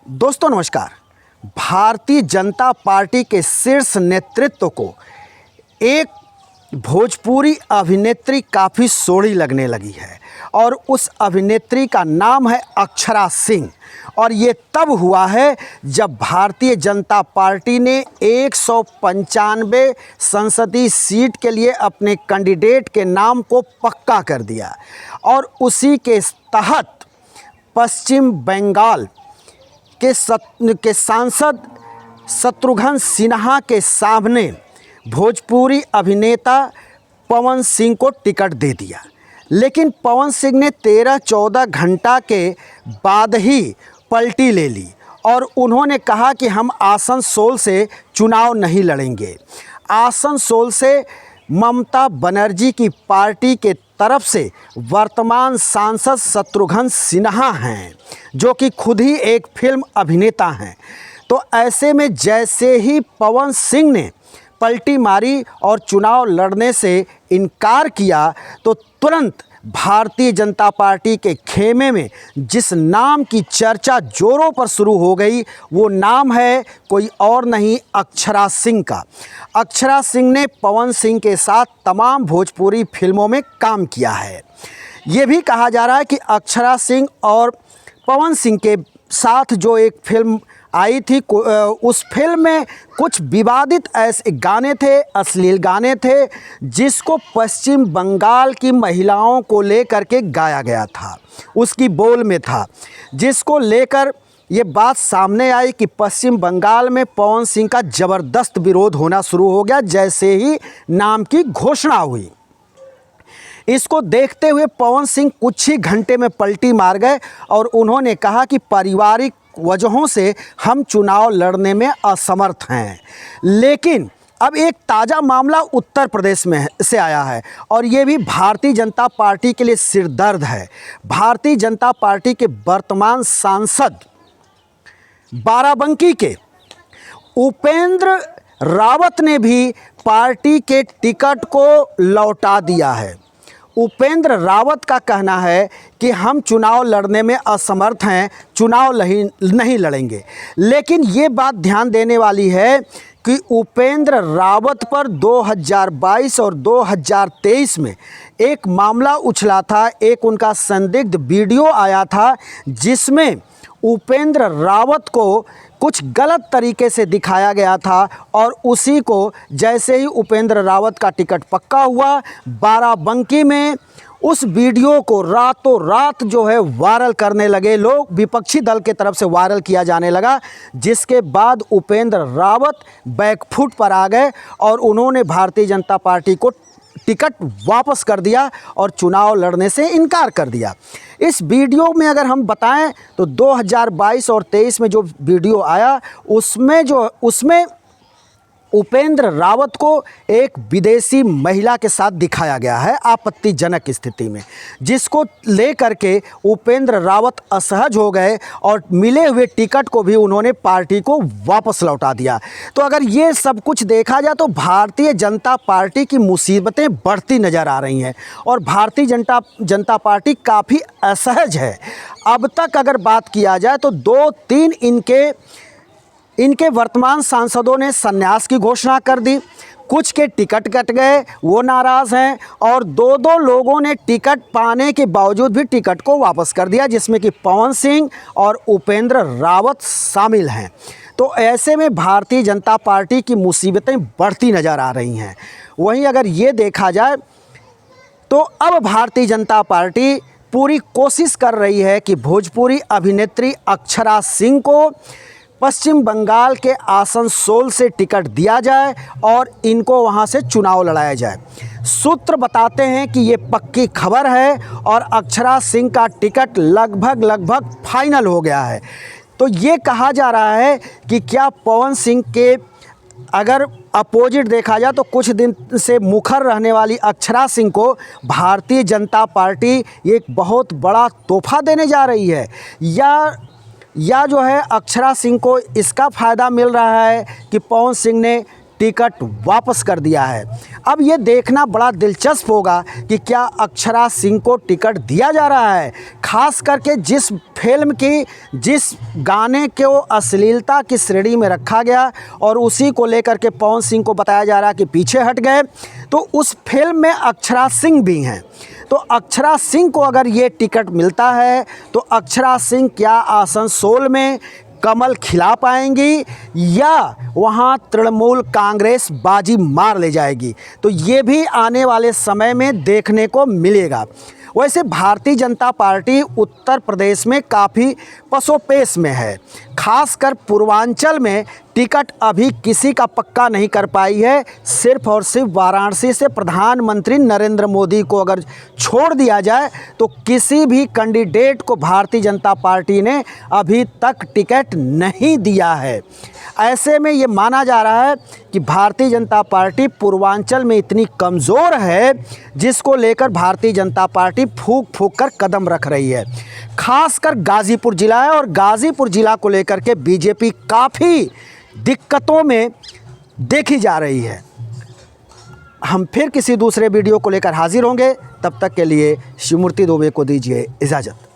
दोस्तों नमस्कार। भारतीय जनता पार्टी के शीर्ष नेतृत्व को एक भोजपुरी अभिनेत्री काफ़ी सोढ़ी लगने लगी है और उस अभिनेत्री का नाम है अक्षरा सिंह। और ये तब हुआ है जब भारतीय जनता पार्टी ने 195 संसदीय सीट के लिए अपने कैंडिडेट के नाम को पक्का कर दिया और उसी के तहत पश्चिम बंगाल के सांसद शत्रुघ्न सिन्हा के सामने भोजपुरी अभिनेता पवन सिंह को टिकट दे दिया। लेकिन पवन सिंह ने 13-14 घंटा के बाद ही पलटी ले ली और उन्होंने कहा कि हम आसनसोल से चुनाव नहीं लड़ेंगे। आसनसोल से ममता बनर्जी की पार्टी के तरफ से वर्तमान सांसद शत्रुघ्न सिन्हा हैं, जो कि खुद ही एक फिल्म अभिनेता हैं। तो ऐसे में जैसे ही पवन सिंह ने पलटी मारी और चुनाव लड़ने से इनकार किया तो तुरंत भारतीय जनता पार्टी के खेमे में जिस नाम की चर्चा जोरों पर शुरू हो गई वो नाम है कोई और नहीं, अक्षरा सिंह का। अक्षरा सिंह ने पवन सिंह के साथ तमाम भोजपुरी फिल्मों में काम किया है। ये भी कहा जा रहा है कि अक्षरा सिंह और पवन सिंह के साथ जो एक फिल्म आई थी उस फिल्म में कुछ विवादित ऐसे गाने थे, अश्लील गाने थे, जिसको पश्चिम बंगाल की महिलाओं को लेकर के गाया गया था। उसकी बोल में था, जिसको लेकर ये बात सामने आई कि पश्चिम बंगाल में पवन सिंह का ज़बरदस्त विरोध होना शुरू हो गया जैसे ही नाम की घोषणा हुई। इसको देखते हुए पवन सिंह कुछ ही घंटे में पलटी मार गए और उन्होंने कहा कि पारिवारिक वजहों से हम चुनाव लड़ने में असमर्थ हैं। लेकिन अब एक ताज़ा मामला उत्तर प्रदेश में से आया है और ये भी भारतीय जनता पार्टी के लिए सिरदर्द है। भारतीय जनता पार्टी के वर्तमान सांसद बाराबंकी के उपेंद्र रावत ने भी पार्टी के टिकट को लौटा दिया है। उपेंद्र रावत का कहना है कि हम चुनाव लड़ने में असमर्थ हैं, चुनाव नहीं लड़ेंगे। लेकिन ये बात ध्यान देने वाली है कि उपेंद्र रावत पर 2022 और 2023 में एक मामला उछला था, एक उनका संदिग्ध वीडियो आया था जिसमें उपेंद्र रावत को कुछ गलत तरीके से दिखाया गया था और उसी को जैसे ही उपेंद्र रावत का टिकट पक्का हुआ, बाराबंकी में उस वीडियो को रातों रात जो है वायरल करने लगे लोग, विपक्षी दल के तरफ से वायरल किया जाने लगा, जिसके बाद उपेंद्र रावत बैकफुट पर आ गए और उन्होंने भारतीय जनता पार्टी को टिकट वापस कर दिया और चुनाव लड़ने से इनकार कर दिया। इस वीडियो में अगर हम बताएं तो 2022 और 23 में जो वीडियो आया उसमें उपेंद्र रावत को एक विदेशी महिला के साथ दिखाया गया है आपत्तिजनक स्थिति में, जिसको लेकर के उपेंद्र रावत असहज हो गए और मिले हुए टिकट को भी उन्होंने पार्टी को वापस लौटा दिया। तो अगर ये सब कुछ देखा जाए तो भारतीय जनता पार्टी की मुसीबतें बढ़ती नज़र आ रही हैं और भारतीय जनता पार्टी काफ़ी असहज है। अब तक अगर बात किया जाए तो 2-3 इनके वर्तमान सांसदों ने संन्यास की घोषणा कर दी, कुछ के टिकट कट गए, वो नाराज़ हैं और 2-2 लोगों ने टिकट पाने के बावजूद भी टिकट को वापस कर दिया, जिसमें कि पवन सिंह और उपेंद्र रावत शामिल हैं। तो ऐसे में भारतीय जनता पार्टी की मुसीबतें बढ़ती नज़र आ रही हैं। वहीं अगर ये देखा जाए तो अब भारतीय जनता पार्टी पूरी कोशिश कर रही है कि भोजपुरी अभिनेत्री अक्षरा सिंह को पश्चिम बंगाल के आसनसोल से टिकट दिया जाए और इनको वहां से चुनाव लड़ाया जाए। सूत्र बताते हैं कि ये पक्की खबर है और अक्षरा सिंह का टिकट लगभग फाइनल हो गया है। तो ये कहा जा रहा है कि क्या पवन सिंह के अगर अपोजिट देखा जाए तो कुछ दिन से मुखर रहने वाली अक्षरा सिंह को भारतीय जनता पार्टी एक बहुत बड़ा तोहफा देने जा रही है, या जो है अक्षरा सिंह को इसका फ़ायदा मिल रहा है कि पवन सिंह ने टिकट वापस कर दिया है। अब ये देखना बड़ा दिलचस्प होगा कि क्या अक्षरा सिंह को टिकट दिया जा रहा है, खास करके जिस फिल्म की जिस गाने को अश्लीलता की श्रेणी में रखा गया और उसी को लेकर के पवन सिंह को बताया जा रहा है कि पीछे हट गए, तो उस फिल्म में अक्षरा सिंह भी हैं। तो अक्षरा सिंह को अगर ये टिकट मिलता है तो अक्षरा सिंह क्या आसनसोल में कमल खिला पाएंगी या वहाँ तृणमूल कांग्रेस बाजी मार ले जाएगी, तो ये भी आने वाले समय में देखने को मिलेगा। वैसे भारतीय जनता पार्टी उत्तर प्रदेश में काफ़ी पसोपेश में है, खासकर पूर्वांचल में टिकट अभी किसी का पक्का नहीं कर पाई है। सिर्फ और सिर्फ वाराणसी से प्रधानमंत्री नरेंद्र मोदी को अगर छोड़ दिया जाए तो किसी भी कैंडिडेट को भारतीय जनता पार्टी ने अभी तक टिकट नहीं दिया है। ऐसे में ये माना जा रहा है कि भारतीय जनता पार्टी पूर्वांचल में इतनी कमज़ोर है जिसको लेकर भारतीय जनता पार्टी फूंक फूंक कर कदम रख रही है। खासकर गाज़ीपुर ज़िला है और गाज़ीपुर ज़िला को लेकर के बीजेपी काफ़ी दिक्कतों में देखी जा रही है। हम फिर किसी दूसरे वीडियो को लेकर हाजिर होंगे, तब तक के लिए शिवमूर्ति दुबे को दीजिए इजाज़त।